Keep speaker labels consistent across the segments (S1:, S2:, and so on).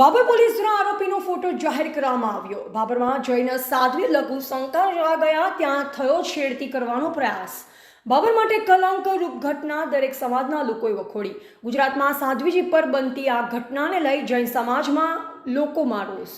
S1: Babur police દ્વારા આરોપીનો photo જાહેર કરવામાં આવ્યો। બાબરમાં જઈને સાધ્વી લઘુ શંકા જવા ગયા ત્યાં થયો છેડતી કરવાનો પ્રયાસ। બાબર માટે કલંક રૂપ ઘટના દરેક સમાજના લોકોએ વખોડી। ગુજરાતમાં સાધ્વીજી પર બનતી આ ઘટનાને લઈ જૈન સમાજમાં લોકોમાં રોષ।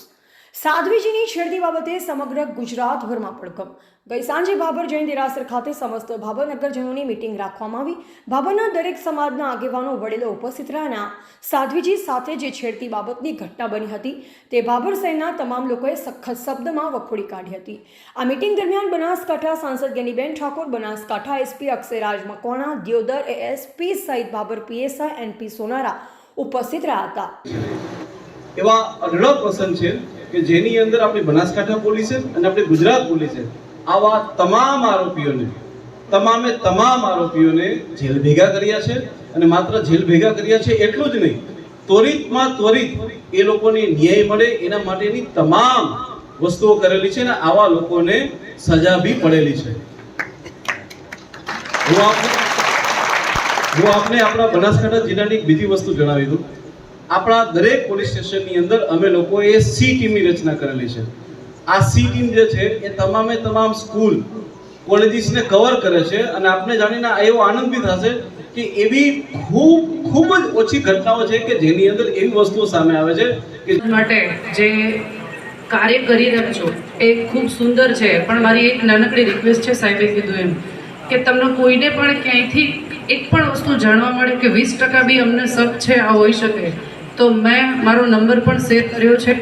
S1: સાધ્વીજીની છેડતી બાબતે સમગ્ર ગુજરાતભરમાં પડઘમ। ગઈ સાંજે બાબર જૈન દેરાસર ખાતે સમસ્ત બાબર નગરજનોની મીટિંગ રાખવામાં આવી। બાબરના દરેક સમાજના આગેવાનો વડીલો ઉપસ્થિત રહ્યા। સાધ્વીજી સાથે જે છેડતી બાબતની ઘટના બની હતી તે બાબર શહેરના તમામ લોકોએ સખત શબ્દમાં વખોડી કાઢી હતી। આ મીટિંગ દરમિયાન બનાસકાંઠા સાંસદ જ્ઞાનીબેન ઠાકોર, બનાસકાંઠા એસપી અક્ષયરાજ મકવાણા, દિયોદર એએસપી સહિત બાબર પીએસઆઈ એનપી સોનારા ઉપસ્થિત રહ્યા હતા।
S2: એવા અઢળક પ્રસંગ છે કે જેની અંદર આપણી બનાસકાંઠા પોલીસે અને આપણી ગુજરાત પોલીસે આવા તમામ આરોપીઓને જેલ ભેગા કર્યા છે। અને માત્ર જેલ ભેગા કર્યા છે એટલું જ નહીં, ત્વરિતમાં ત્વરિત એ લોકોને ન્યાય મળે એના માટેની તમામ વસ્તુઓ કરેલી છે અને આવા લોકોને સજા બી પડેલી છે। હું આપને આપણા બનાસકાંઠા જિલ્લાની એક બીજી વસ્તુ જણાવી દઉં। આપણા દરેક પોલીસ સ્ટેશનની અંદર અમે લોકોએ સી ટીમની રચના કરેલી છે। આ સી ટીમ જે છે એ તમામ સ્કૂલ કોલેજીસને કવર કરે છે અને આપને જાણીને એવો આનંદ બી થશે કે એવી ખૂબ જ ઓછી ઘટનાઓ છે કે જેની અંદર એવી વસ્તુઓ સામે આવે છે કે
S3: માટે જે કાર્ય કરી રહ્યા છો એ ખૂબ સુંદર છે। પણ મારી એક નાનકડી રિક્વેસ્ટ છે, સાહેબે કીધું એમ કે તમને કોઈને પણ ક્યાંયથી એક પણ વસ્તુ જાણવા મળે કે 20% બી અમને શક છે આ હોઈ શકે તો મેં મારો નંબર પણ શેર કર્યો છે,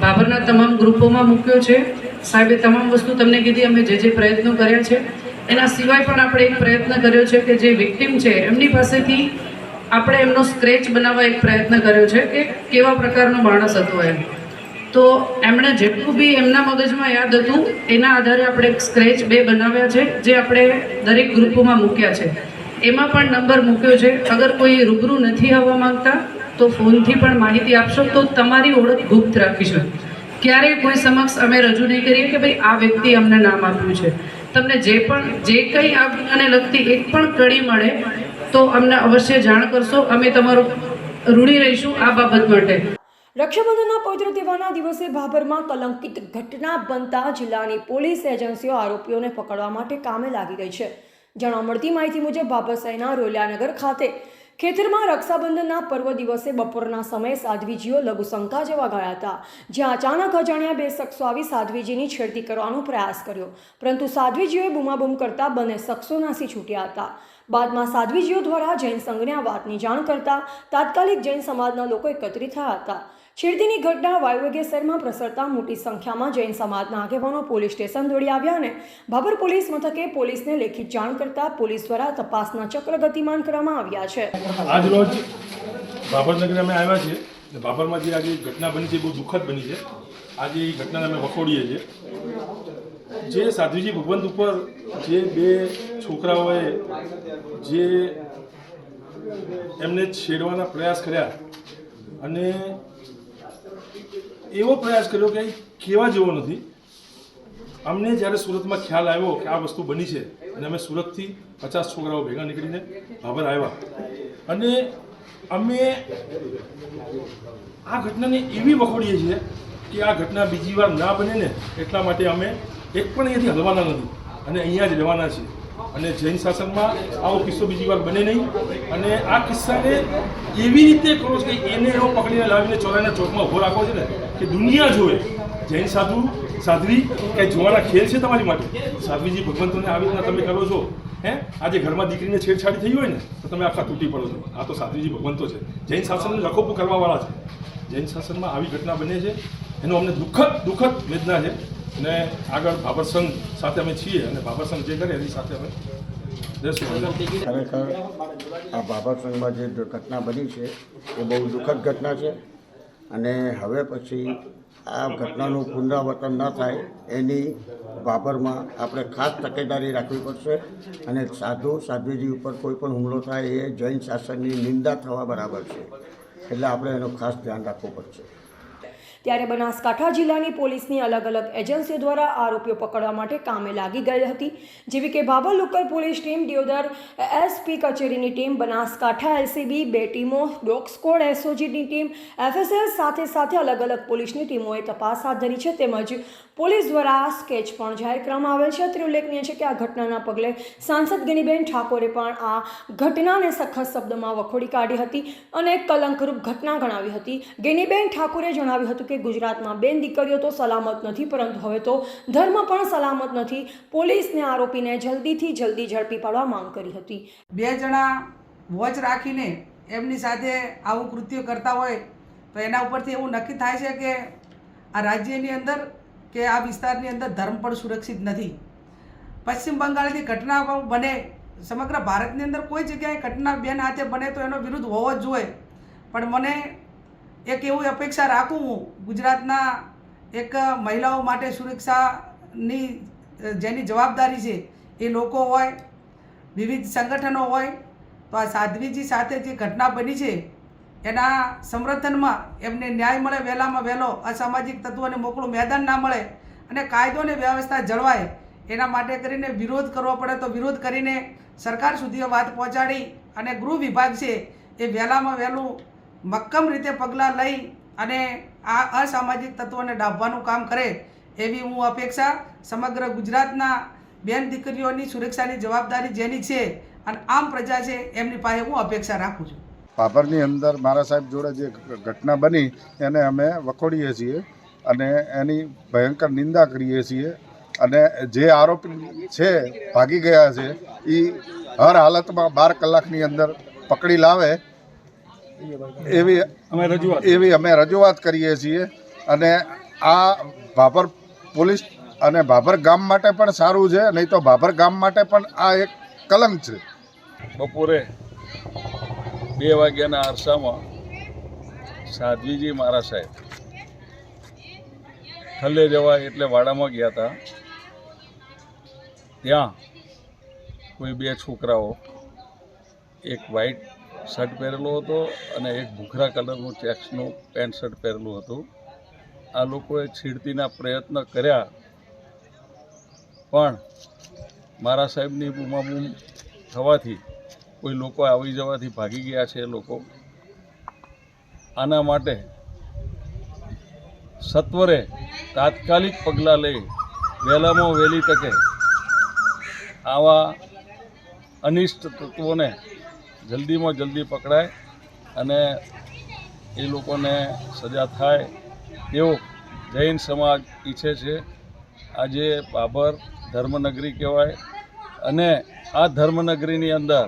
S3: બાબરના તમામ ગ્રુપોમાં મૂક્યો છે। સાહેબે તમામ વસ્તુ તમને કીધી, અમે જે પ્રયત્નો કર્યા છે એના સિવાય પણ આપણે એક પ્રયત્ન કર્યો છે કે જે વિક્ટિમ છે એમની પાસેથી આપણે એમનો સ્ક્રેચ બનાવવા એક પ્રયત્ન કર્યો છે કે કેવા પ્રકારનો માણસ હતો એમ। તો એમણે જેટલું બી એમના મગજમાં યાદ હતું એના આધારે આપણે એક સ્ક્રેચ 2 બનાવ્યા છે જે આપણે દરેક ગ્રુપોમાં મૂક્યા છે। એમાં પણ નંબર મૂક્યો છે, અગર કોઈ રૂબરૂ નથી આવવા માંગતા તો ફોનથી પણ માહિતી આપશો તો તમારી ઓળખ ગુપ્ત રાખીશું। ક્યારેય કોઈ સમક્ષ અમે રજૂ નહીં કરીએ કે ભાઈ આ વ્યક્તિ અમને નામ આપ્યું છે। તમને જે કંઈ આ ગુનાને લગતી એક પણ કડી મળે તો અમને અવશ્ય જાણ કરશો, અમે તમારો ઋણી રહીશું આ બાબત માટે।
S1: રક્ષાબંધનના પવિત્ર તહેવારના દિવસે બાબરમાં કલંકિત ઘટના બનતા જિલ્લાની પોલીસ એજન્સીઓ આરોપીઓને પકડવા માટે કામે લાગી ગઈ છે। જાણવા મળતી માહિતી મુજબ બાબર શહેરના રોલિયાનગર ખાતે ખેતરમાં રક્ષાબંધનના પર્વ દિવસે બપોરના સમયે સાધ્વીજીઓ લઘુશંકા જવા ગયા હતા, જ્યાં અચાનક અજાણ્યા 2 શખ્સો આવી સાધ્વીજીની છેડતી કરવાનો પ્રયાસ કર્યો, પરંતુ સાધ્વીજીઓએ બૂમાબૂમ કરતા બંને શખ્સો નાસી છૂટ્યા હતા। બાદમાં સાધ્વીજીઓ દ્વારા જૈન સંઘને આ વાતની જાણ કરતા તાત્કાલિક જૈન સમાજના લોકો એકત્રિત થયા હતા। છેડતીની ઘટના વાયુવેગે શહેરમાં પ્રસરતા મોટી સંખ્યામાં જૈન સમાજના આગેવાનો પોલીસ સ્ટેશન દોડી આવ્યા અને બાબર પોલીસ મથકે પોલીસને લેખિત જાણ કરતા પોલીસ દ્વારા તપાસના ચક્ર ગતિમાન કરવામાં આવ્યા છે।
S4: આજ રોજ બાબરનગર અમે આવ્યા છીએ। બાબરમાં જે આજે ઘટના બની છે બહુ દુઃખદ બની છે। આજે એ ઘટનાને અમે વખોડીએ છીએ। જે સાધ્વીજી ભગવંત ઉપર જે 2 છોકરાઓએ જે એમને છેડવાના પ્રયાસ કર્યા અને એવો પ્રયાસ કર્યો કે કહેવા જેવો નથી। અમને જ્યારે સુરતમાં ખ્યાલ આવ્યો કે આ વસ્તુ બની છે અને અમે સુરતથી 50 છોકરાઓ ભેગા નીકળીને બાબર આવ્યા અને અમે આ ઘટનાને એવી વખોડીએ છીએ કે આ ઘટના બીજી વાર ના બને ને એટલા માટે અમે એક પણ અહીંયાથી હલવાના નથી અને અહીંયા જ રહેવાના છીએ। અને જૈન શાસનમાં આવો કિસ્સો બીજી વાર બને નહીં અને આ કિસ્સાને એવી રીતે કરો છો કે એને એવો પકડીને લાવીને ચોરાના ચોકમાં ઊભો રાખવો છે ને કે દુનિયા જોવે જૈન સાધ્વી કંઈ જોવાના ખેલ છે તમારી માટે। સાધ્વીજી ભગવંતોને આવી રીતના તમે કરો છો, આજે ઘરમાં દીકરીને છેડછાડી થઈ હોય ને તો તમે આખા તૂટી પડો છો। આ તો સાધ્વીજી ભગવંતો છે, જૈન શાસનને લખોપું કરવાવાળા છે। જૈન શાસનમાં આવી ઘટના બને છે એનો અમને દુઃખદ વેદના છે અને આગળ બાબર સંઘ સાથે અમે છીએ અને બાબર સંઘ જે કરે એની સાથે અમે
S5: ખરેખર આ બાબર સંઘમાં જે ઘટના બની છે એ બહુ દુઃખદ ઘટના છે અને હવે પછી આ ઘટનાનું પુનરાવર્તન ન થાય એની બાબરમાં આપણે ખાસ તકેદારી રાખવી પડશે અને સાધ્વીજી ઉપર કોઈ પણ હુમલો થાય એ જૈન શાસનની નિંદા થવા બરાબર છે, એટલે આપણે એનું ખાસ ધ્યાન રાખવું પડશે।
S1: ત્યારે બનાસકાંઠા જિલ્લાની પોલીસની અલગ અલગ એજન્સીઓ દ્વારા આરોપીઓ પકડવા માટે કામે લાગી ગઈ હતી, જેવી કે Bhabhar local police team, Deodar SP કચેરીની ટીમ, બનાસકાંઠા એલસીબી, 2 ટીમો, ડોગ સ્ક્વોડ એસઓજીની ટીમ, એફએસએલ સાથે અલગ અલગ પોલીસની ટીમોએ તપાસ હાથ ધરી છે. તેમજ પોલીસ દ્વારા સ્કેચ પણ જાહેર કરવામાં આવેલ છે. અત્રે ઉલ્લેખનીય છે કે આ ઘટનાના પગલે સાંસદ ગેનીબેન ઠાકોરે પણ આ ઘટનાને સખત શબ્દમાં વખોડી કાઢી હતી અને કલંકરૂપ ઘટના ગણાવી હતી. ગેનીબેન ઠાકોરે જણાવ્યું હતું કે ગુજરાતમાં બેન દીકરીઓ તો સલામત નથી, પરંતુ હવે તો ધર્મ પણ સલામત નથી. પોલીસને આરોપીને જલ્દીથી જલ્દી ઝડપી પાડવા માંગ કરી હતી.
S6: 2 જણા વોચ રાખીને એમની સાથે આવું કૃત્ય કરતા હોય તો એના ઉપરથી એવું નક્કી થાય છે કે આ રાજ્યની અંદર કે આ વિસ્તારની અંદર ધર્મ પણ સુરક્ષિત નથી. પશ્ચિમ બંગાળની ઘટના બને, સમગ્ર ભારતની અંદર કોઈ જગ્યાએ ઘટના બેન હાથે બને તો એનો વિરોધ હોવો જ જોઈએ. પણ મને એક એવી અપેક્ષા રાખું હું ગુજરાતના એક મહિલાઓ માટે સુરક્ષાની જેની જવાબદારી છે એ લોકો હોય, વિવિધ સંગઠનો હોય, તો આ સાધ્વીજી સાથે જે ઘટના બની છે એના સમર્થનમાં એમને ન્યાય મળે, વહેલામાં વહેલો અસામાજિક તત્વોને મોકળું મેદાન ના મળે અને કાયદો અને વ્યવસ્થા જળવાય એના માટે કરીને વિરોધ કરવો પડે તો વિરોધ કરીને સરકાર સુધી વાત પહોંચાડી અને ગૃહ વિભાગ છે એ વહેલામાં વહેલું મક્કમ રીતે પગલાં લઈ અને આ અસામાજિક તત્વોને ડાબવાનું કામ કરે એવી હું અપેક્ષા સમગ્ર ગુજરાતના બેન દીકરીઓની સુરક્ષાની જવાબદારી જેની છે અને આમ પ્રજા છે એમની પાસે હું અપેક્ષા રાખું છું.
S7: ભાભરની અંદર મારા સાહેબ જોડે જે ઘટના બની એને અમે વખોડીએ છીએ અને એની ભયંકર નિંદા કરીએ છીએ. અને જે આરોપી છે ભાગી ગયા છે એ હર હાલતમાં 12 કલાકની અંદર પકડી લાવે એવી અમે રજૂઆત કરીએ છીએ. અને આ ભાભર પોલીસ અને ભાભર ગામ માટે પણ સારું છે, નહીં તો ભાભર ગામ માટે પણ આ એક કલંક છે.
S8: બપોરે 2 વાગ્યાના અરસામાં સાધ્વીજી મારા સાહેબ થલ્લે જવા એટલે વાડામાં ગયા હતા. ત્યાં કોઈ 2 છોકરાઓ, એક વ્હાઈટ શર્ટ પહેરેલો હતો અને એક ભૂખરા કલરનું ચેક્સનું પેન્ટ શર્ટ પહેરેલું હતું. આ લોકોએ છેડતીના પ્રયત્ન કર્યા પણ મારા સાહેબની બૂમાબૂમ થવાથી કોઈ લોકો આવી જવાથી ભાગી ગયા છે. એ લોકો આના માટે સત્વરે તાત્કાલિક પગલાં લઈ વહેલામાં વહેલી તકે આવા અનિષ્ટ તત્વોને જલ્દીમાં જલ્દી પકડાય અને એ લોકોને સજા થાય તેવો જૈન સમાજ ઈચ્છે છે. આજે ભાભર ધર્મનગરી કહેવાય અને આ ધર્મનગરીની અંદર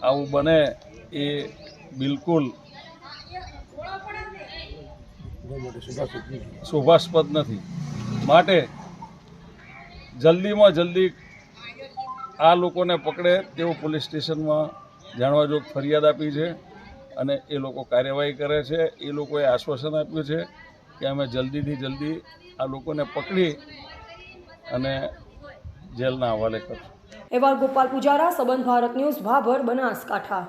S8: આવું બને એ બિલકુલ શોભાસ્પદ નથી. માટે જલ્દીમાં જલ્દી આ લોકોને પકડે તેવું પોલીસ સ્ટેશનમાં જાણવાજોગ ફરિયાદ આપી છે અને એ લોકો કાર્યવાહી કરે છે. એ લોકોએ આશ્વાસન આપ્યું છે કે અમે જલ્દીથી જલ્દી આ લોકોને પકડી અને જેલના હવાલે કરશું.
S1: એવા ગોપાલ પૂજારા, સંબંધ ભારત ન્યૂઝ, ભાભર, બનાસકાંઠા.